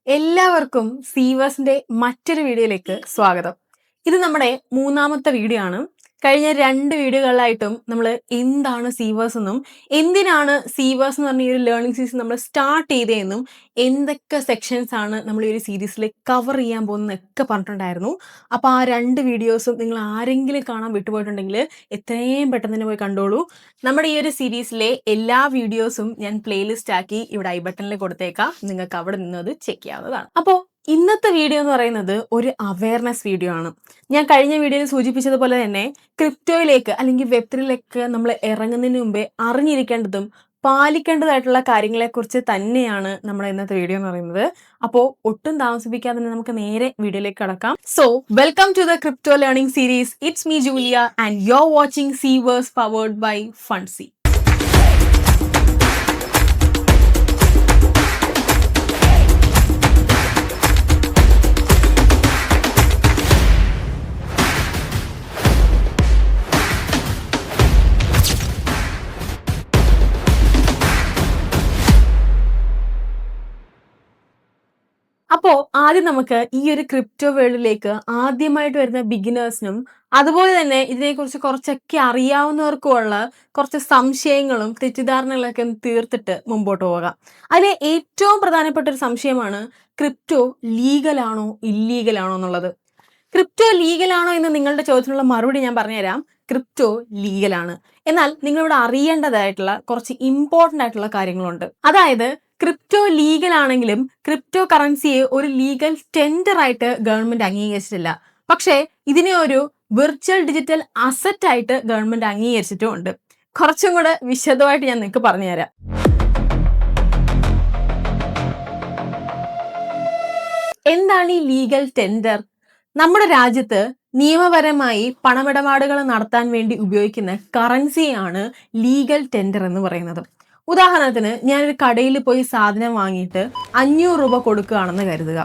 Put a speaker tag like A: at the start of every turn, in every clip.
A: എല്ലാവർക്കും സീവേഴ്സിന്റെ മറ്റൊരു വീഡിയോയിലേക്ക് സ്വാഗതം. ഇത് നമ്മുടെ മൂന്നാമത്തെ വീഡിയോ ആണ്. കഴിഞ്ഞ 2 വീഡിയോകളിലായിട്ടും നമ്മൾ എന്താണ് സീവേഴ്സ് എന്നും എന്തിനാണ് സീവേഴ്സ് എന്ന് പറഞ്ഞ ഈ ഒരു ലേണിംഗ് സീരീസ് നമ്മൾ സ്റ്റാർട്ട് ചെയ്തതെന്നും എന്തൊക്കെ സെക്ഷൻസ് ആണ് നമ്മൾ ഈ ഒരു സീരീസിൽ കവർ ചെയ്യാൻ പോകുന്നതൊക്കെ പറഞ്ഞിട്ടുണ്ടായിരുന്നു. അപ്പോൾ ആ 2 വീഡിയോസും നിങ്ങൾ ആരെങ്കിലും കാണാൻ വിട്ടുപോയിട്ടുണ്ടെങ്കിൽ എത്രയും പെട്ടെന്ന് തന്നെ പോയി കണ്ടോളൂ. നമ്മുടെ ഈ ഒരു സീരീസിലെ എല്ലാ വീഡിയോസും ഞാൻ പ്ലേലിസ്റ്റ് ആക്കി ഇവിടെ ഐ ബട്ടണിൽ കൊടുത്തേക്കാം. നിങ്ങൾക്ക് അവിടെ നിന്ന് അത് ചെക്ക് ചെയ്യാവുന്നതാണ്. അപ്പോൾ ഇന്നത്തെ വീഡിയോ എന്ന് പറയുന്നത് ഒരു അവയർനെസ് വീഡിയോ ആണ്. ഞാൻ കഴിഞ്ഞ വീഡിയോയിൽ സൂചിപ്പിച്ചതുപോലെ തന്നെ ക്രിപ്റ്റോയിലേക്ക് അല്ലെങ്കിൽ വെബ്3യിലേക്ക് നമ്മൾ ഇറങ്ങുന്നതിന് മുമ്പേ അറിഞ്ഞിരിക്കേണ്ടതും പാലിക്കേണ്ടതായിട്ടുള്ള കാര്യങ്ങളെക്കുറിച്ച് തന്നെയാണ് നമ്മുടെ ഇന്നത്തെ വീഡിയോ എന്ന് പറയുന്നത്. അപ്പോൾ ഒട്ടും താമസിപ്പിക്കാതെ തന്നെ നമുക്ക് നേരെ വീഡിയോയിലേക്ക് കടക്കാം. So welcome to the crypto learning series. It's me Julia and you are watching സീവേഴ്സ് പവേർഡ് ബൈ ഫൺസി. അപ്പോൾ ആദ്യം നമുക്ക് ഈ ഒരു ക്രിപ്റ്റോ വേൾഡിലേക്ക് ആദ്യമായിട്ട് വരുന്ന ബിഗിനേഴ്സിനും അതുപോലെ തന്നെ ഇതിനെക്കുറിച്ച് കുറച്ചൊക്കെ അറിയാവുന്നവർക്കുമുള്ള കുറച്ച് സംശയങ്ങളും തെറ്റിദ്ധാരണകളൊക്കെ തീർത്തിട്ട് മുമ്പോട്ട് പോകാം. അതിലെ ഏറ്റവും പ്രധാനപ്പെട്ട ഒരു സംശയമാണ് ക്രിപ്റ്റോ ലീഗലാണോ ഇല്ലീഗലാണോ എന്നുള്ളത്. ക്രിപ്റ്റോ ലീഗലാണോ എന്ന് നിങ്ങളുടെ ചോദ്യത്തിനുള്ള മറുപടി ഞാൻ പറഞ്ഞുതരാം. ക്രിപ്റ്റോ ലീഗലാണ്. എന്നാൽ നിങ്ങളിവിടെ അറിയേണ്ടതായിട്ടുള്ള കുറച്ച് ഇമ്പോർട്ടൻ്റ് ആയിട്ടുള്ള കാര്യങ്ങളുണ്ട്. അതായത് ക്രിപ്റ്റോ ലീഗൽ ആണെങ്കിലും ക്രിപ്റ്റോ കറൻസിയെ ഒരു ലീഗൽ ടെൻഡർ ആയിട്ട് ഗവൺമെന്റ് അംഗീകരിച്ചിട്ടില്ല. പക്ഷേ ഇതിനെ ഒരു വിർച്വൽ ഡിജിറ്റൽ അസറ്റ് ആയിട്ട് ഗവൺമെന്റ് അംഗീകരിച്ചിട്ടുമുണ്ട്. കുറച്ചും കൂടെ വിശദമായിട്ട് ഞാൻ നിങ്ങൾക്ക് പറഞ്ഞുതരാം. എന്താണ് ഈ ലീഗൽ ടെൻഡർ? നമ്മുടെ രാജ്യത്ത് നിയമപരമായി പണമിടപാടുകൾ നടത്താൻ വേണ്ടി ഉപയോഗിക്കുന്ന കറൻസിയാണ് ലീഗൽ ടെൻഡർ എന്ന് പറയുന്നത്. ഉദാഹരണത്തിന് ഞാനൊരു കടയിൽ പോയി സാധനം വാങ്ങിയിട്ട് 500 രൂപ കൊടുക്കുകയാണെന്ന് കരുതുക.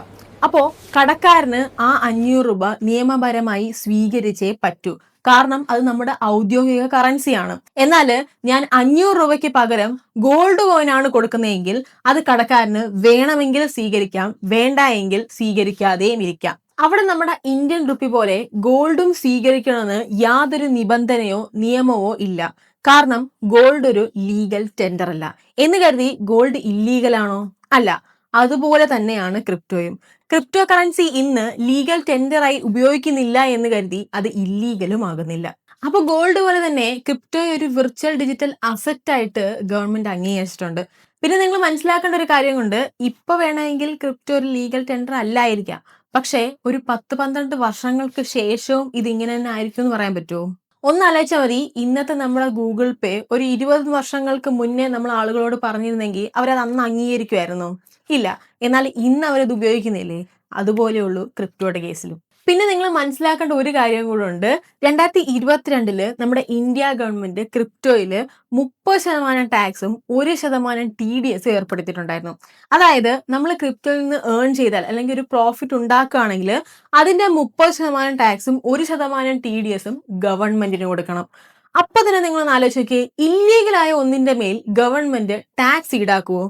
A: അപ്പോൾ കടക്കാരന് ആ 500 രൂപ നിയമപരമായി സ്വീകരിച്ചേ പറ്റൂ. കാരണം അത് നമ്മുടെ ഔദ്യോഗിക കറൻസിയാണ്. എന്നാൽ ഞാൻ 500 രൂപയ്ക്ക് പകരം ഗോൾഡ് കോയിനാണ് കൊടുക്കുന്നതെങ്കിൽ അത് കടക്കാരന് വേണമെങ്കിൽ സ്വീകരിക്കാം, വേണ്ട എങ്കിൽ സ്വീകരിക്കാതെയും ഇരിക്കാം. അവിടെ നമ്മുടെ ഇന്ത്യൻ റുപ്പി പോലെ ഗോൾഡും സ്വീകരിക്കണമെന്ന് യാതൊരു നിബന്ധനയോ നിയമമോ ഇല്ല. കാരണം ഗോൾഡ് ഒരു ലീഗൽ ടെൻഡർ അല്ല. എന്ന് കരുതി ഗോൾഡ് ഇല്ലീഗലാണോ? അല്ല. അതുപോലെ തന്നെയാണ് ക്രിപ്റ്റോയും. ക്രിപ്റ്റോ കറൻസി ഇന്ന് ലീഗൽ ടെൻഡറായി ഉപയോഗിക്കുന്നില്ല എന്ന് കരുതി അത് ഇല്ലീഗലും ആകുന്നില്ല. അപ്പൊ ഗോൾഡ് പോലെ തന്നെ ക്രിപ്റ്റോ ഒരു വിർച്വൽ ഡിജിറ്റൽ അസറ്റ് ആയിട്ട് ഗവൺമെന്റ് അംഗീകരിച്ചിട്ടുണ്ട്. പിന്നെ നിങ്ങൾ മനസ്സിലാക്കേണ്ട ഒരു കാര്യം കൊണ്ട് ഇപ്പൊ വേണമെങ്കിൽ ക്രിപ്റ്റോ ഒരു ലീഗൽ ടെൻഡർ അല്ലായിരിക്കാം. പക്ഷേ ഒരു 10-12 വർഷങ്ങൾക്ക് ശേഷവും ഇതിങ്ങനെ തന്നെ ആയിരിക്കും എന്ന് പറയാൻ പറ്റുമോ? ഒന്നാലോചിച്ചാൽ മതി. ഇന്നത്തെ നമ്മുടെ ഗൂഗിൾ പേ ഒരു 20 വർഷങ്ങൾക്ക് മുന്നേ നമ്മൾ ആളുകളോട് പറഞ്ഞിരുന്നെങ്കിൽ അവരത് അന്ന് അംഗീകരിക്കുമായിരുന്നോ? ഇല്ല. എന്നാൽ ഇന്ന് അവരത് ഉപയോഗിക്കുന്നില്ലേ? അതുപോലെയുള്ളൂ ക്രിപ്റ്റോയുടെ കേസിലും. പിന്നെ നിങ്ങൾ മനസ്സിലാക്കേണ്ട ഒരു കാര്യം കൂടെ ഉണ്ട്. 2022 നമ്മുടെ ഇന്ത്യ ഗവൺമെന്റ് ക്രിപ്റ്റോയിൽ 30% ടാക്സും 1% TDS ഏർപ്പെടുത്തിയിട്ടുണ്ടായിരുന്നു. അതായത് നമ്മൾ ക്രിപ്റ്റോയിൽ നിന്ന് ഏൺ ചെയ്താൽ അല്ലെങ്കിൽ ഒരു പ്രോഫിറ്റ് ഉണ്ടാക്കുകയാണെങ്കിൽ അതിന്റെ 30% ടാക്സും 1% TDSും ഗവൺമെന്റിന് കൊടുക്കണം. അപ്പൊ തന്നെ നിങ്ങൾ ആലോചിച്ച് നോക്കിയേ, ഇല്ലീഗലായ ഒന്നിന്റെ മേൽ ഗവൺമെന്റ് ടാക്സ് ഈടാക്കുവോ?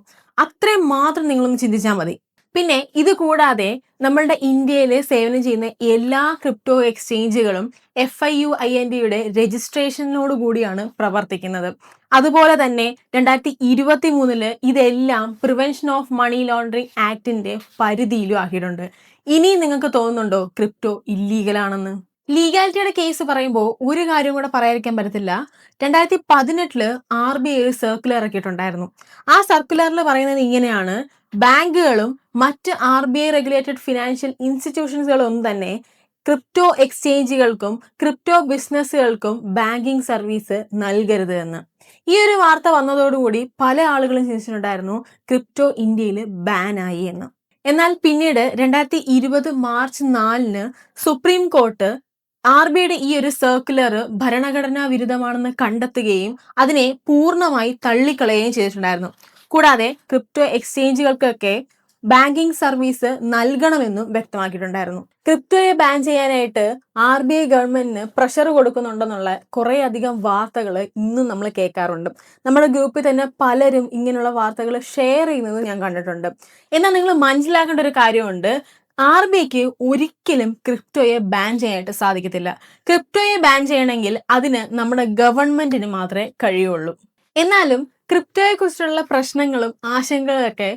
A: അത്രയും മാത്രം നിങ്ങളൊന്ന് ചിന്തിച്ചാൽ മതി. പിന്നെ ഇത് കൂടാതെ നമ്മളുടെ ഇന്ത്യയിൽ സേവനം ചെയ്യുന്ന എല്ലാ ക്രിപ്റ്റോ എക്സ്ചേഞ്ചുകളും FIUINDയുടെ രജിസ്ട്രേഷനോട് കൂടിയാണ് പ്രവർത്തിക്കുന്നത്. അതുപോലെ തന്നെ 2023 ഇതെല്ലാം പ്രിവെൻഷൻ ഓഫ് മണി ലോണ്ടറിങ് ആക്ടിന്റെ പരിധിയിലും ആക്കിയിട്ടുണ്ട്. ഇനി നിങ്ങൾക്ക് തോന്നുന്നുണ്ടോ ക്രിപ്റ്റോ ഇല്ലീഗലാണെന്ന്? ലീഗാലിറ്റിയുടെ കേസ് പറയുമ്പോൾ ഒരു കാര്യം കൂടെ പറയാതിരിക്കാൻ പറ്റത്തില്ല. 2018 RBI ഒരു സർക്കുലർ ഇറക്കിയിട്ടുണ്ടായിരുന്നു. ആ സർക്കുലറിൽ പറയുന്നത് ഇങ്ങനെയാണ്: ബാങ്കുകളും മറ്റ് RBI റെഗുലേറ്റഡ് ഫിനാൻഷ്യൽ ഇൻസ്റ്റിറ്റ്യൂഷൻസുകളൊന്നും തന്നെ ക്രിപ്റ്റോ എക്സ്ചേഞ്ചുകൾക്കും ക്രിപ്റ്റോ ബിസിനസ്സുകൾക്കും ബാങ്കിങ് സർവീസ് നൽകരുത് എന്ന്. ഈ ഒരു വാർത്ത വന്നതോടുകൂടി പല ആളുകളും ചിന്തിച്ചിട്ടുണ്ടായിരുന്നു ക്രിപ്റ്റോ ഇന്ത്യയിൽ ബാനായി എന്ന്. എന്നാൽ പിന്നീട് 2020 മാർച്ച് 4 സുപ്രീം കോർട്ട് RBIയുടെ ഈ ഒരു സർക്കുലർ ഭരണഘടനാ വിരുദ്ധമാണെന്ന് കണ്ടെത്തുകയും അതിനെ പൂർണ്ണമായി തള്ളിക്കളയുകയും ചെയ്തിട്ടുണ്ടായിരുന്നു. കൂടാതെ ക്രിപ്റ്റോ എക്സ്ചേഞ്ചുകൾക്കൊക്കെ ബാങ്കിംഗ് സർവീസ് നൽകണമെന്നും വ്യക്തമാക്കിയിട്ടുണ്ടായിരുന്നു. ക്രിപ്റ്റോയെ ബാൻ ചെയ്യാനായിട്ട് RBI ഗവൺമെന്റിന് പ്രഷർ കൊടുക്കുന്നുണ്ടെന്നുള്ള കുറേ അധികം വാർത്തകൾ ഇന്നും നമ്മൾ കേൾക്കാറുണ്ട്. നമ്മുടെ ഗ്രൂപ്പിൽ തന്നെ പലരും ഇങ്ങനെയുള്ള വാർത്തകൾ ഷെയർ ചെയ്യുന്നത് ഞാൻ കണ്ടിട്ടുണ്ട്. എന്നാൽ നിങ്ങൾ മനസ്സിലാക്കേണ്ട ഒരു കാര്യമുണ്ട്. RBIക്ക് ഒരിക്കലും ക്രിപ്റ്റോയെ ബാൻ ചെയ്യാനായിട്ട് സാധിക്കത്തില്ല. ക്രിപ്റ്റോയെ ബാൻ ചെയ്യണമെങ്കിൽ അതിന് നമ്മുടെ ഗവൺമെന്റിന് മാത്രമേ കഴിയുള്ളൂ. എന്നാലും ക്രിപ്റ്റോയെ കുറിച്ചുള്ള പ്രശ്നങ്ങളും ആശങ്കകളൊക്കെ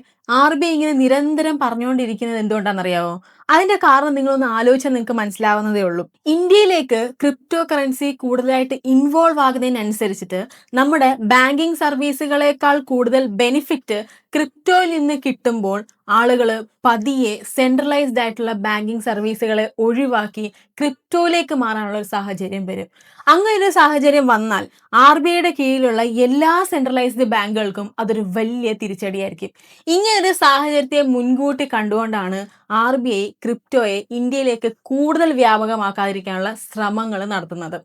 A: RBI ഇങ്ങനെ നിരന്തരം പറഞ്ഞുകൊണ്ടിരിക്കുന്നത് എന്തുകൊണ്ടാണെന്നറിയാവോ? അതിന്റെ കാരണം നിങ്ങളൊന്ന് ആലോചിച്ചാൽ നിങ്ങൾക്ക് മനസ്സിലാവുന്നതേ ഉള്ളൂ. ഇന്ത്യയിലേക്ക് ക്രിപ്റ്റോ കറൻസി കൂടുതലായിട്ട് ഇൻവോൾവ് ആകുന്നതിനനുസരിച്ചിട്ട് നമ്മുടെ ബാങ്കിങ് സർവീസുകളേക്കാൾ കൂടുതൽ ബെനിഫിറ്റ് ക്രിപ്റ്റോയിൽ നിന്ന് കിട്ടുമ്പോൾ ആളുകൾ പതിയെ സെൻട്രലൈസ്ഡ് ആയിട്ടുള്ള ബാങ്കിങ് സർവീസുകളെ ഒഴിവാക്കി ക്രിപ്റ്റോയിലേക്ക് മാറാനുള്ള ഒരു സാഹചര്യം വരും. അങ്ങനെ ഒരു സാഹചര്യം വന്നാൽ RBIയുടെ കീഴിലുള്ള എല്ലാ സെൻട്രലൈസ്ഡ് ബാങ്കുകൾക്കും അതൊരു വലിയ തിരിച്ചടിയായിരിക്കും. ഇങ്ങനൊരു സാഹചര്യത്തെ മുൻകൂട്ടി കണ്ടുകൊണ്ടാണ് RBI ക്രിപ്റ്റോയെ ഇന്ത്യയിലേക്ക് കൂടുതൽ വ്യാപകമാക്കാതിരിക്കാനുള്ള ശ്രമങ്ങൾ നടത്തുന്നത്.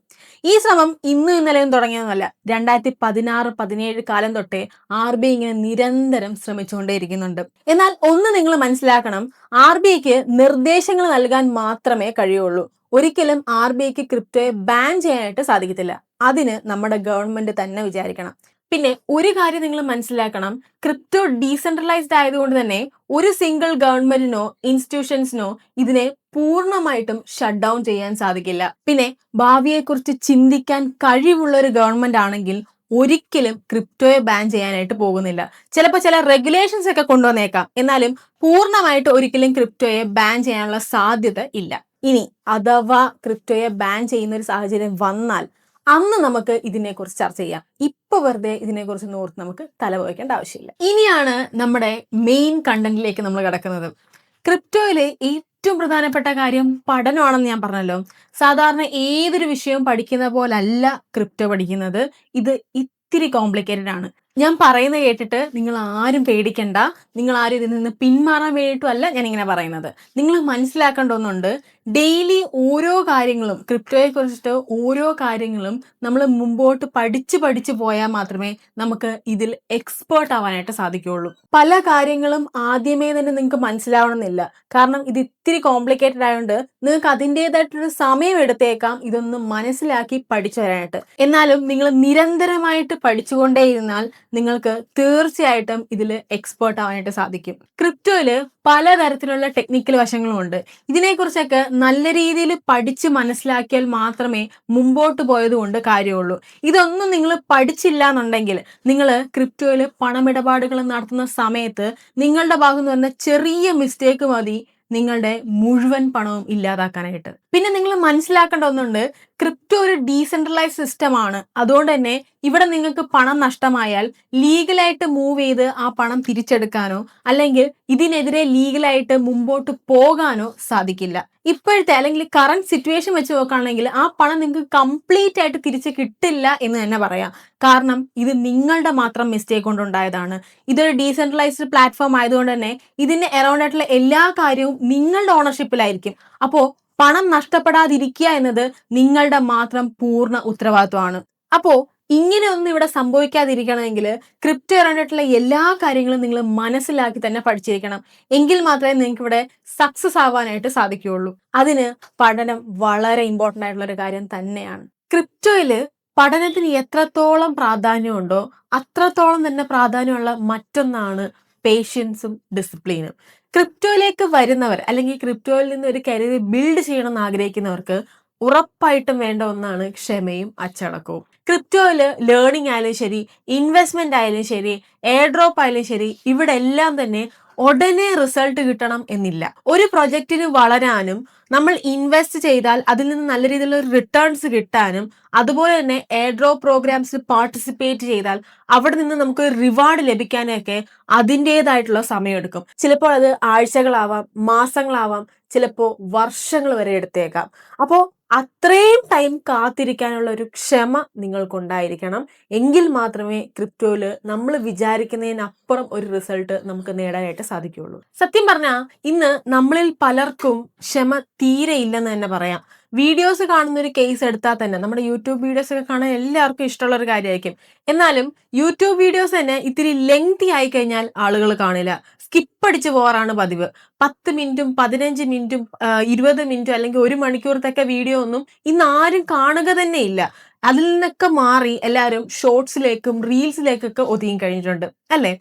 A: ഈ ശ്രമം ഇന്നും ഇന്നലെയും തുടങ്ങിയതല്ല. 2016-17 കാലം തൊട്ടേ RBI ഇങ്ങനെ നിരന്തരം ശ്രമിച്ചുകൊണ്ടേയിരിക്കുന്നുണ്ട്. എന്നാൽ ഒന്ന് നിങ്ങൾ മനസ്സിലാക്കണം, RBIക്ക് നിർദ്ദേശങ്ങൾ നൽകാൻ മാത്രമേ കഴിയുള്ളൂ. ഒരിക്കലും RBIക്ക് ക്രിപ്റ്റോയെ ബാൻ ചെയ്യാനായിട്ട് സാധിക്കത്തില്ല. അതിന് നമ്മുടെ ഗവൺമെന്റ് തന്നെ വിചാരിക്കണം. പിന്നെ ഒരു കാര്യം നിങ്ങൾ മനസ്സിലാക്കണം, ക്രിപ്റ്റോ ഡീസെൻട്രലൈസ്ഡ് ആയതുകൊണ്ട് തന്നെ ഒരു സിംഗിൾ ഗവൺമെന്റിനോ ഇൻസ്റ്റിറ്റ്യൂഷൻസിനോ ഇതിനെ പൂർണ്ണമായിട്ടും ഷട്ട് ഡൗൺ ചെയ്യാൻ സാധിക്കില്ല. പിന്നെ ഭാവിയെക്കുറിച്ച് ചിന്തിക്കാൻ കഴിവുള്ള ഒരു ഗവൺമെന്റ് ആണെങ്കിൽ ഒരിക്കലും ക്രിപ്റ്റോയെ ബാൻ ചെയ്യാനായിട്ട് പോകുന്നില്ല. ചിലപ്പോൾ ചില റെഗുലേഷൻസ് ഒക്കെ കൊണ്ടുവന്നേക്കാം. എന്നാലും പൂർണ്ണമായിട്ട് ഒരിക്കലും ക്രിപ്റ്റോയെ ബാൻ ചെയ്യാനുള്ള സാധ്യത ഇല്ല. ഇനി അഥവാ ക്രിപ്റ്റോയെ ബാൻ ചെയ്യുന്ന ഒരു സാഹചര്യം വന്നാൽ അന്ന് നമുക്ക് ഇതിനെക്കുറിച്ച് ചർച്ച ചെയ്യാം. ഇപ്പൊ വെറുതെ ഇതിനെക്കുറിച്ച് ഓർത്ത് നമുക്ക് തലപോയിക്കേണ്ട ആവശ്യമില്ല. ഇനിയാണ് നമ്മുടെ മെയിൻ കണ്ടന്റിലേക്ക് നമ്മൾ കിടക്കുന്നത്. ക്രിപ്റ്റോയിലെ ഏറ്റവും പ്രധാനപ്പെട്ട കാര്യം പഠനമാണെന്ന് ഞാൻ പറഞ്ഞല്ലോ. സാധാരണ ഏതൊരു വിഷയവും പഠിക്കുന്ന പോലല്ല ക്രിപ്റ്റോ പഠിക്കുന്നത്. ഇത് ഇത്തിരി കോംപ്ലിക്കേറ്റഡ് ആണ്. ഞാൻ പറയുന്നത് കേട്ടിട്ട് നിങ്ങൾ ആരും പേടിക്കണ്ട. നിങ്ങൾ ആരും ഇതിൽ നിന്ന് പിന്മാറാൻ വേണ്ടിയിട്ടും അല്ല ഞാൻ ഇങ്ങനെ പറയുന്നത്. നിങ്ങൾ മനസ്സിലാക്കേണ്ട ഒന്നുണ്ട്, ഡെയിലി ഓരോ കാര്യങ്ങളും ക്രിപ്റ്റോയെ കുറിച്ചിട്ട് ഓരോ കാര്യങ്ങളും നമ്മൾ മുമ്പോട്ട് പഠിച്ചു പോയാൽ മാത്രമേ നമുക്ക് ഇതിൽ എക്സ്പേർട്ട് ആവാനായിട്ട് സാധിക്കുകയുള്ളൂ. പല കാര്യങ്ങളും ആദ്യമേ തന്നെ നിങ്ങൾക്ക് മനസ്സിലാവണമെന്നില്ല. കാരണം ഇത് ഇത്തിരി കോംപ്ലിക്കേറ്റഡ് ആയതുകൊണ്ട് നിങ്ങൾക്ക് അതിൻ്റെതായിട്ടൊരു സമയം എടുത്തേക്കാം ഇതൊന്ന് മനസ്സിലാക്കി പഠിച്ചു വരാനായിട്ട്. എന്നാലും നിങ്ങൾ നിരന്തരമായിട്ട് പഠിച്ചുകൊണ്ടേയിരുന്നാൽ നിങ്ങൾക്ക് തീർച്ചയായിട്ടും ഇതിൽ എക്സ്പേർട്ട് ആവാനായിട്ട് സാധിക്കും. ക്രിപ്റ്റോയില് പലതരത്തിലുള്ള ടെക്നിക്കൽ വശങ്ങളും ഉണ്ട്. ഇതിനെക്കുറിച്ചൊക്കെ നല്ല രീതിയിൽ പഠിച്ച് മനസ്സിലാക്കിയാൽ മാത്രമേ മുമ്പോട്ട് പോയതുകൊണ്ട് കാര്യമുള്ളൂ. ഇതൊന്നും നിങ്ങൾ പഠിച്ചില്ല എന്നുണ്ടെങ്കിൽ നിങ്ങൾ ക്രിപ്റ്റോയിൽ പണമിടപാടുകൾ നടത്തുന്ന സമയത്ത് നിങ്ങളുടെ ഭാഗത്ത് നിന്ന് ചെറിയ മിസ്റ്റേക്ക് മതി നിങ്ങളുടെ മുഴുവൻ പണവും ഇല്ലാതാക്കാനായിട്ട്. പിന്നെ നിങ്ങൾ മനസ്സിലാക്കേണ്ട ഒന്നുണ്ട്, ക്രിപ്റ്റോ ഒരു ഡീസെൻട്രലൈസ് സിസ്റ്റം ആണ്. അതുകൊണ്ട് തന്നെ ഇവിടെ നിങ്ങൾക്ക് പണം നഷ്ടമായാൽ ലീഗലായിട്ട് മൂവ് ചെയ്ത് ആ പണം തിരിച്ചെടുക്കാനോ അല്ലെങ്കിൽ ഇതിനെതിരെ ലീഗലായിട്ട് മുമ്പോട്ട് പോകാനോ സാധിക്കില്ല. ഇപ്പോഴത്തെ അല്ലെങ്കിൽ കറന്റ് സിറ്റുവേഷൻ വെച്ച് നോക്കുകയാണെങ്കിൽ ആ പണം നിങ്ങൾക്ക് കംപ്ലീറ്റ് ആയിട്ട് തിരിച്ച് കിട്ടില്ല എന്ന് തന്നെ പറയാം. കാരണം ഇത് നിങ്ങളുടെ മാത്രം മിസ്റ്റേക്ക് കൊണ്ടുണ്ടായതാണ്. ഇതൊരു ഡീസെൻട്രലൈസ്ഡ് പ്ലാറ്റ്ഫോം ആയതുകൊണ്ട് തന്നെ ഇതിന്റെ അറൗണ്ട് ആയിട്ടുള്ള എല്ലാ കാര്യവും നിങ്ങളുടെ ഓണർഷിപ്പിലായിരിക്കും. അപ്പോൾ പണം നഷ്ടപ്പെടാതിരിക്കുക എന്നത് നിങ്ങളുടെ മാത്രം പൂർണ്ണ ഉത്തരവാദിത്വമാണ്. അപ്പോ ഇങ്ങനെ ഒന്നും ഇവിടെ സംഭവിക്കാതിരിക്കണമെങ്കിൽ ക്രിപ്റ്റോ അറൗണ്ടായിട്ടുള്ള എല്ലാ കാര്യങ്ങളും നിങ്ങൾ മനസ്സിലാക്കി തന്നെ പഠിച്ചിരിക്കണം. എങ്കിൽ മാത്രമേ നിങ്ങൾക്ക് ഇവിടെ സക്സസ് ആവാനായിട്ട് സാധിക്കുകയുള്ളൂ. അതിന് പഠനം വളരെ ഇമ്പോർട്ടൻ്റ് ആയിട്ടുള്ള ഒരു കാര്യം തന്നെയാണ്. ക്രിപ്റ്റോയില് പഠനത്തിന് എത്രത്തോളം പ്രാധാന്യമുണ്ടോ അത്രത്തോളം തന്നെ പ്രാധാന്യമുള്ള മറ്റൊന്നാണ് പേഷ്യൻസും ഡിസിപ്ലിനും. ക്രിപ്റ്റോയിലേക്ക് വരുന്നവർ അല്ലെങ്കിൽ ക്രിപ്റ്റോയിൽ നിന്ന് ഒരു കരിയർ ബിൽഡ് ചെയ്യണമെന്ന് ആഗ്രഹിക്കുന്നവർക്ക് ഉറപ്പായിട്ടും വേണ്ട ഒന്നാണ് ക്ഷമയും അച്ചടക്കവും. ക്രിപ്റ്റോയില് ലേണിംഗ് ആയാലും ശരി, ഇൻവെസ്റ്റ്മെന്റ് ആയാലും ശരി, എയർ ഡ്രോപ്പ് ആയാലും ശരി, ഇവിടെ എല്ലാം തന്നെ ഉടനെ റിസൾട്ട് കിട്ടണം എന്നില്ല. ഒരു പ്രൊജക്റ്റിന് വളരാനും നമ്മൾ ഇൻവെസ്റ്റ് ചെയ്താൽ അതിൽ നിന്ന് നല്ല രീതിയിലുള്ള റിട്ടേൺസ് കിട്ടാനും അതുപോലെ തന്നെ എയർ ഡ്രോപ്പ് പ്രോഗ്രാംസിൽ പാർട്ടിസിപ്പേറ്റ് ചെയ്താൽ അവിടെ നിന്ന് നമുക്ക് റിവാർഡ് ലഭിക്കാനും ഒക്കെ അതിൻ്റെതായിട്ടുള്ള സമയമെടുക്കും. ചിലപ്പോൾ അത് ആഴ്ചകളാവാം, മാസങ്ങളാവാം, ചിലപ്പോൾ വർഷങ്ങൾ വരെ എടുത്തേക്കാം. അപ്പോൾ അത്രയും ടൈം കാത്തിരിക്കാനുള്ള ഒരു ക്ഷമ നിങ്ങൾക്കുണ്ടായിരിക്കണം. എങ്കിൽ മാത്രമേ ക്രിപ്റ്റോയിൽ നമ്മൾ വിചാരിക്കുന്നതിനപ്പുറം ഒരു റിസൾട്ട് നമുക്ക് നേടാനായിട്ട് സാധിക്കുകയുള്ളൂ. സത്യം പറഞ്ഞാൽ ഇന്ന് നമ്മളിൽ പലർക്കും ക്ഷമ തീരെ ഇല്ലെന്ന് തന്നെ പറയാം. വീഡിയോസ് കാണുന്ന ഒരു കേസ് എടുത്താൽ തന്നെ നമ്മുടെ യൂട്യൂബ് വീഡിയോസ് ഒക്കെ കാണാൻ എല്ലാവർക്കും ഇഷ്ടമുള്ള ഒരു കാര്യമായിരിക്കും. എന്നാലും യൂട്യൂബ് വീഡിയോസ് തന്നെ ഇത്തിരി ലെങ്തി ആയി കഴിഞ്ഞാൽ ആളുകൾ കാണില്ല. സ്കിപ്പ് അടിച്ച് പോകാറാണ് പതിവ്. 10 മിനിറ്റും 15 മിനിറ്റും 20 മിനിറ്റും അല്ലെങ്കിൽ 1 മണിക്കൂറത്തൊക്കെ വീഡിയോ ഒന്നും ഇന്ന് ആരും കാണുക തന്നെ ഇല്ല. അതിൽ നിന്നൊക്കെ മാറി എല്ലാവരും ഷോർട്സിലേക്കും റീൽസിലേക്കൊക്കെ ഒതുങ്ങി കഴിഞ്ഞിട്ടുണ്ട് അല്ലേ?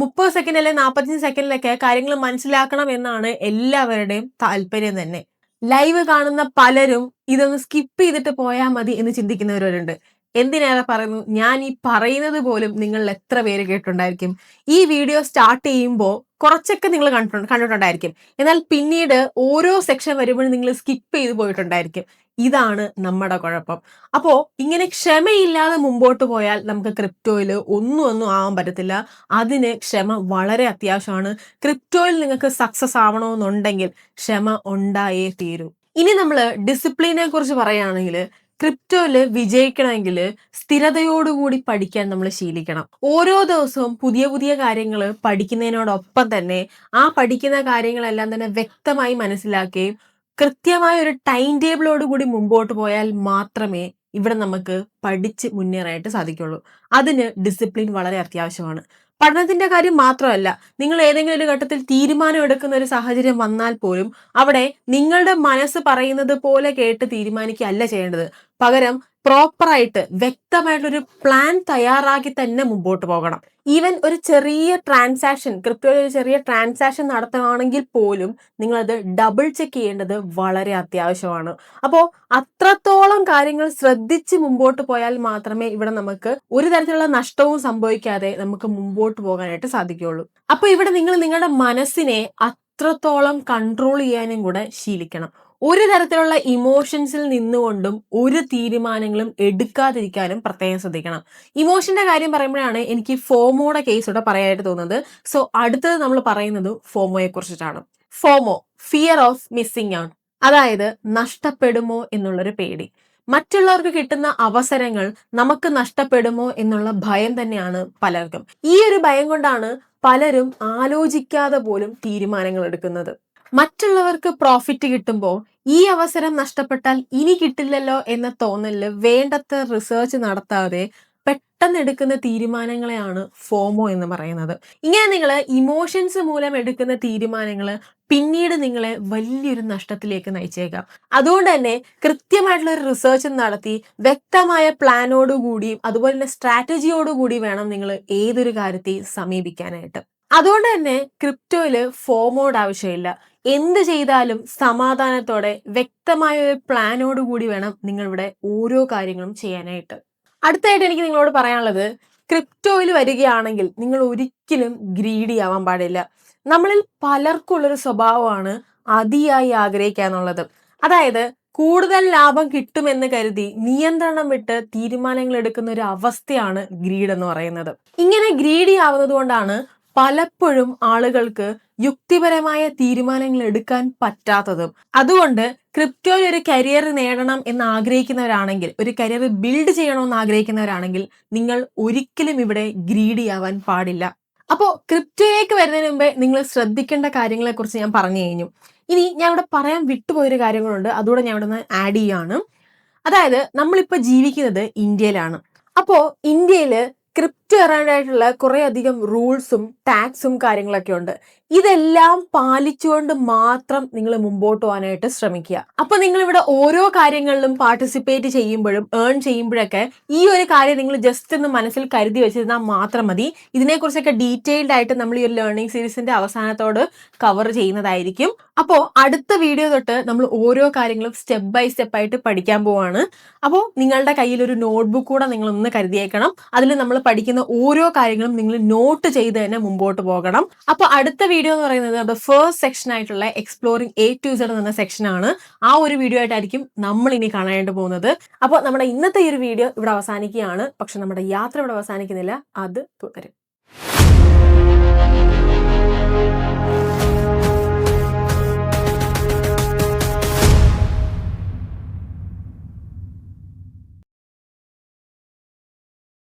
A: 30 സെക്കൻഡ് അല്ലെങ്കിൽ 45 സെക്കൻഡിലൊക്കെ കാര്യങ്ങൾ മനസ്സിലാക്കണം എന്നാണ് എല്ലാവരുടെയും താല്പര്യം തന്നെ. ലൈവ് കാണുന്ന പലരും ഇതൊന്ന് സ്കിപ്പ് ചെയ്തിട്ട് പോയാൽ മതി എന്ന് ചിന്തിക്കുന്നവരുണ്ട്. എന്തിനേറെ പറയുന്നു, ഞാൻ ഈ പറയുന്നത് പോലും നിങ്ങളിൽ എത്ര പേര് കേട്ടിട്ടുണ്ടായിരിക്കും? ഈ വീഡിയോ സ്റ്റാർട്ട് ചെയ്യുമ്പോൾ കുറച്ചൊക്കെ നിങ്ങൾ കണ്ടിട്ടുണ്ടായിരിക്കും. എന്നാൽ പിന്നീട് ഓരോ സെക്ഷൻ വരുമ്പോഴും നിങ്ങൾ സ്കിപ്പ് ചെയ്ത് പോയിട്ടുണ്ടായിരിക്കും. ഇതാണ് നമ്മുടെ കുഴപ്പം. അപ്പോ ഇങ്ങനെ ക്ഷമയില്ലാതെ മുമ്പോട്ട് പോയാൽ നമുക്ക് ക്രിപ്റ്റോയിൽ ഒന്നും ആവാൻ പറ്റത്തില്ല. അതിന് ക്ഷമ വളരെ അത്യാവശ്യമാണ്. ക്രിപ്റ്റോയിൽ നിങ്ങൾക്ക് സക്സസ് ആവണമെന്നുണ്ടെങ്കിൽ ക്ഷമ ഉണ്ടായേ തീരൂ. ഇനി നമ്മൾ ഡിസിപ്ലിനെ കുറിച്ച് പറയുകയാണെങ്കിൽ ക്രിപ്റ്റോയില് വിജയിക്കണമെങ്കിൽ സ്ഥിരതയോടുകൂടി പഠിക്കാൻ നമ്മൾ ശീലിക്കണം. ഓരോ ദിവസവും പുതിയ പുതിയ കാര്യങ്ങൾ പഠിക്കുന്നതിനോടൊപ്പം തന്നെ ആ പഠിക്കുന്ന കാര്യങ്ങളെല്ലാം തന്നെ വ്യക്തമായി മനസ്സിലാക്കുകയും കൃത്യമായ ഒരു ടൈം ടേബിളോട് കൂടി മുമ്പോട്ട് പോയാൽ മാത്രമേ ഇവിടെ നമുക്ക് പഠിച്ച് മുന്നേറാനായിട്ട് സാധിക്കുള്ളൂ. അതിന് ഡിസിപ്ലിൻ വളരെ അത്യാവശ്യമാണ്. പഠനത്തിന്റെ കാര്യം മാത്രമല്ല, നിങ്ങൾ ഏതെങ്കിലും ഒരു ഘട്ടത്തിൽ തീരുമാനം എടുക്കുന്ന ഒരു സാഹചര്യം വന്നാൽ പോലും അവിടെ നിങ്ങളുടെ മനസ്സ് പറയുന്നത് പോലെ കേട്ട് തീരുമാനിക്കുകയല്ല ചെയ്യേണ്ടത്. പകരം പ്രോപ്പറായിട്ട് വ്യക്തമായിട്ടൊരു പ്ലാൻ തയ്യാറാക്കി തന്നെ മുമ്പോട്ട് പോകണം. ഈവൻ ഒരു ചെറിയ ട്രാൻസാക്ഷൻ, ക്രിപ്റ്റോയിൽ ഒരു ചെറിയ ട്രാൻസാക്ഷൻ നടത്തുകയാണെങ്കിൽ പോലും നിങ്ങളത് ഡബിൾ ചെക്ക് ചെയ്യേണ്ടത് വളരെ അത്യാവശ്യമാണ്. അപ്പോൾ അത്രത്തോളം കാര്യങ്ങൾ ശ്രദ്ധിച്ച് മുമ്പോട്ട് പോയാൽ മാത്രമേ ഇവിടെ നമുക്ക് ഒരു തരത്തിലുള്ള നഷ്ടവും സംഭവിക്കാതെ നമുക്ക് മുമ്പോട്ട് പോകാനായിട്ട് സാധിക്കുകയുള്ളൂ. അപ്പൊ ഇവിടെ നിങ്ങൾ നിങ്ങളുടെ മനസ്സിനെ അത്രത്തോളം കൺട്രോൾ ചെയ്യാനും കൂടെ ശീലിക്കണം. ഒരു തരത്തിലുള്ള ഇമോഷൻസിൽ നിന്നുകൊണ്ടും ഒരു തീരുമാനങ്ങളും എടുക്കാതിരിക്കാനും പ്രത്യേകം ശ്രദ്ധിക്കണം. ഇമോഷന്റെ കാര്യം പറയുമ്പോഴാണ് എനിക്ക് ഫോമോയുടെ കേസ് ഇവിടെ പറയാനായിട്ട് തോന്നുന്നത്. സോ അടുത്തത് നമ്മൾ പറയുന്നത് ഫോമോയെ കുറിച്ചിട്ടാണ്. ഫോമോ, ഫിയർ ഓഫ് മിസ്സിംഗ് ഔട്ട്, അതായത് നഷ്ടപ്പെടുമോ എന്നുള്ളൊരു പേടി. മറ്റുള്ളവർക്ക് കിട്ടുന്ന അവസരങ്ങൾ നമുക്ക് നഷ്ടപ്പെടുമോ എന്നുള്ള ഭയം തന്നെയാണ് പലർക്കും. ഈ ഒരു ഭയം കൊണ്ടാണ് പലരും ആലോചിക്കാതെ പോലും തീരുമാനങ്ങൾ എടുക്കുന്നത്. മറ്റുള്ളവർക്ക് പ്രോഫിറ്റ് കിട്ടുമ്പോൾ ഈ അവസരം നഷ്ടപ്പെട്ടാൽ ഇനി കിട്ടില്ലല്ലോ എന്ന തോന്നലില് വേണ്ടത്ര റിസർച്ച് നടത്താതെ പെട്ടെന്ന് എടുക്കുന്ന തീരുമാനങ്ങളെയാണ് ഫോമോ എന്ന് പറയുന്നത്. ഇങ്ങനെ നിങ്ങൾ ഇമോഷൻസ് മൂലം എടുക്കുന്ന തീരുമാനങ്ങൾ പിന്നീട് നിങ്ങളെ വലിയൊരു നഷ്ടത്തിലേക്ക് നയിച്ചേക്കാം. അതുകൊണ്ട് തന്നെ കൃത്യമായിട്ടുള്ള ഒരു റിസർച്ച് നടത്തി വ്യക്തമായ പ്ലാനോടുകൂടിയും അതുപോലെ തന്നെ സ്ട്രാറ്റജിയോടുകൂടി വേണം നിങ്ങൾ ഏതൊരു കാര്യത്തെയും സമീപിക്കാനായിട്ട്. അതുകൊണ്ട് തന്നെ ക്രിപ്റ്റോയില് ഫോമോയുടെ ആവശ്യമില്ല. എന്ത് ചെയ്താലും സമാധാനത്തോടെ വ്യക്തമായ ഒരു പ്ലാനോട് കൂടി വേണം നിങ്ങൾ ഇവിടെ ഓരോ കാര്യങ്ങളും ചെയ്യാനായിട്ട്. അടുത്തായിട്ട് എനിക്ക് നിങ്ങളോട് പറയാനുള്ളത്, ക്രിപ്റ്റോയിൽ വരികയാണെങ്കിൽ നിങ്ങൾ ഒരിക്കലും ഗ്രീഡി ആവാൻ പാടില്ല. നമ്മളിൽ പലർക്കും ഉള്ളൊരു സ്വഭാവമാണ് അതിയായി ആഗ്രഹിക്കുക എന്നുള്ളത്. അതായത് കൂടുതൽ ലാഭം കിട്ടുമെന്ന് കരുതി നിയന്ത്രണം വിട്ട് തീരുമാനങ്ങൾ എടുക്കുന്ന ഒരു അവസ്ഥയാണ് ഗ്രീഡ് എന്ന് പറയുന്നത്. ഇങ്ങനെ ഗ്രീഡി ആവുന്നത് കൊണ്ടാണ് പലപ്പോഴും ആളുകൾക്ക് യുക്തിപരമായ തീരുമാനങ്ങൾ എടുക്കാൻ പറ്റാത്തതും. അതുകൊണ്ട് ക്രിപ്റ്റോയിൽ ഒരു കരിയർ നേടണം എന്ന് ആഗ്രഹിക്കുന്നവരാണെങ്കിൽ, ഒരു കരിയർ ബിൽഡ് ചെയ്യണമെന്ന് ആഗ്രഹിക്കുന്നവരാണെങ്കിൽ നിങ്ങൾ ഒരിക്കലും ഇവിടെ ഗ്രീഡി ആവാൻ പാടില്ല. അപ്പോൾ ക്രിപ്റ്റോയിലേക്ക് വരുന്നതിന് മുമ്പേ നിങ്ങൾ ശ്രദ്ധിക്കേണ്ട കാര്യങ്ങളെ കുറിച്ച് ഞാൻ പറഞ്ഞു കഴിഞ്ഞു. ഇനി ഞാൻ ഇവിടെ പറയാൻ വിട്ടുപോയൊരു കാര്യങ്ങളുണ്ട്, അതുകൂടെ ഞാൻ ഇവിടെ നിന്ന് ആഡ് ചെയ്യാണ്. അതായത് നമ്മളിപ്പോൾ ജീവിക്കുന്നത് ഇന്ത്യയിലാണ്. അപ്പോൾ ഇന്ത്യയിൽ ക്രിപ്റ്റോ ഇറാനായിട്ടുള്ള കുറെ അധികം റൂൾസും ടാക്സും കാര്യങ്ങളൊക്കെ ഉണ്ട്. ഇതെല്ലാം പാലിച്ചുകൊണ്ട് മാത്രം നിങ്ങൾ മുമ്പോട്ട് പോകാനായിട്ട് ശ്രമിക്കുക. അപ്പൊ നിങ്ങൾ ഇവിടെ ഓരോ കാര്യങ്ങളിലും പാർട്ടിസിപ്പേറ്റ് ചെയ്യുമ്പോഴും ഏൺ ചെയ്യുമ്പോഴൊക്കെ ഈ ഒരു കാര്യം നിങ്ങൾ ജസ്റ്റ് ഒന്ന് മനസ്സിൽ കരുതി വെച്ചിരുന്നാൽ മാത്രം മതി. ഇതിനെക്കുറിച്ചൊക്കെ ഡീറ്റെയിൽഡ് ആയിട്ട് നമ്മൾ ഈ ഒരു ലേണിംഗ് സീരീസിന്റെ അവസാനത്തോട് കവർ ചെയ്യുന്നതായിരിക്കും. അപ്പോൾ അടുത്ത വീഡിയോ തൊട്ട് നമ്മൾ ഓരോ കാര്യങ്ങളും സ്റ്റെപ്പ് ബൈ സ്റ്റെപ്പ് ആയിട്ട് പഠിക്കാൻ പോവാണ്. അപ്പോൾ നിങ്ങളുടെ കയ്യിൽ ഒരു നോട്ട്ബുക്ക് കൂടെ നിങ്ങൾ ഒന്ന് കരുതിയേക്കണം. അതിൽ നമ്മൾ പഠിക്കുന്ന ഓരോ കാര്യങ്ങളും നിങ്ങൾ നോട്ട് ചെയ്ത് തന്നെ മുമ്പോട്ട് പോകണം. അപ്പോൾ അടുത്ത വീഡിയോ എന്ന് പറയുന്നത് നമ്മുടെ ഫസ്റ്റ് സെക്ഷൻ ആയിട്ടുള്ള എക്സ്പ്ലോറിംഗ് A to Z എന്ന സെക്ഷൻ ആണ്. ആ ഒരു വീഡിയോ ആയിട്ടായിരിക്കും നമ്മൾ ഇനി കാണാനായിട്ട് പോകുന്നത്. അപ്പോൾ നമ്മുടെ ഇന്നത്തെ ഈ ഒരു വീഡിയോ ഇവിടെ അവസാനിക്കുകയാണ്. പക്ഷെ നമ്മുടെ യാത്ര ഇവിടെ അവസാനിക്കുന്നില്ല, അത് തുടരും.